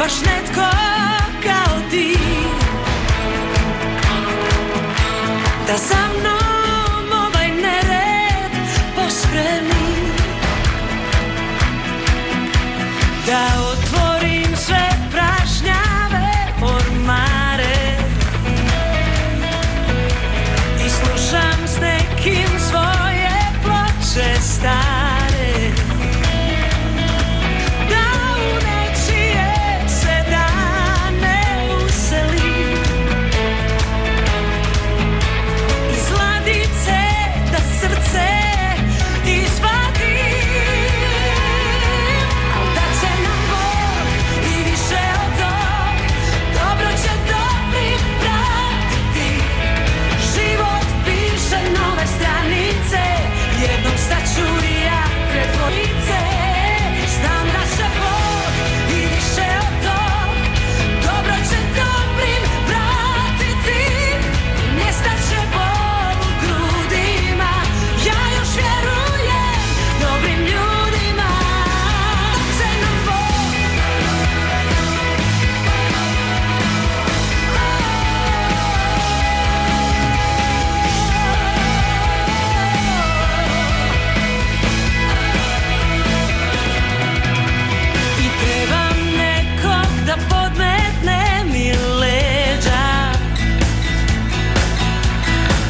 baš netko kao ti, da za mnom ovaj nered pospremi, da otvorim sve prašnjave ormare i slušam s nekim svoje ploče stare, da u nečije se dane uselim, iz ladice da srce izvadim, al da će nam Bog i više od tog, dobro će dobrim pratiti, život piše nove stranice, jednom staću i ja pred dvojice, znam da će Bog i više od tog, dobro će dobrim pratiti, nestaće bol u grudima, ja još vjerujem dobrim ljudima, da će nam Bog i trebam nekog da podmetne mi leđa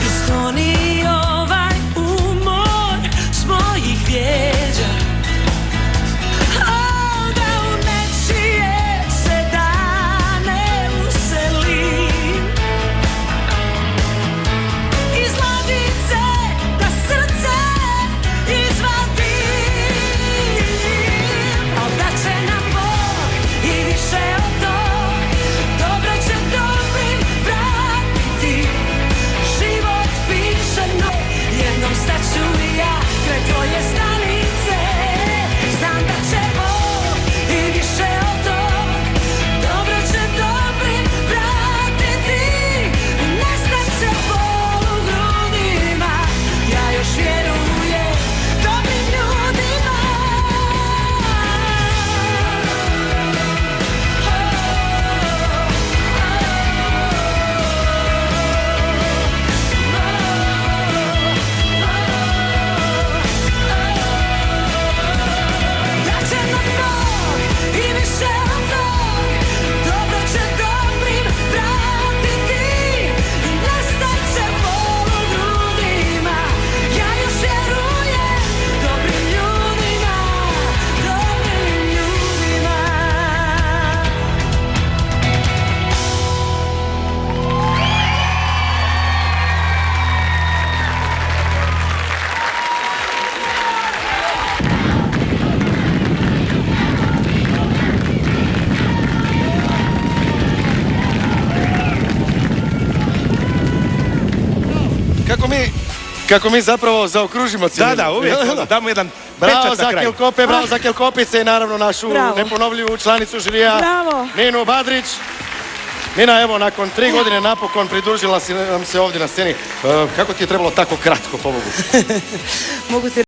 i skloni ovaj umor s mojih vjeđa, a da u nečije se dane uselim, iz ladice da srce izvadim, al da će nam Bog i više od tog, dobro će dobrim pratiti, život piše nov, jednom staću i ja kraj tvoje stanice, znam da će Bog i više od tog, dobro će dobrim pratiti, nestaće bol u grudima, ja još vjerujem dobrim ljudima. Da će nam Bog i više od tog, dobro će dobrim pratiti, nestaće bol u grudima, ja još vjerujem dobrim ljudima, dobrim ljudima. Kako mi zapravo zaokružimo cijelu. Da, uvijek. Damo jedan Bravo pečat na za kraju. Kelkope, bravo za Kelkopice i naravno našu Bravo. neponovljivu članicu žirija, Bravo. Ninu Badrić. Nina, evo, nakon 3 godine napokon pridružila si nam se ovdje na sceni. Kako ti je trebalo tako kratko, pobogu? Mogu ti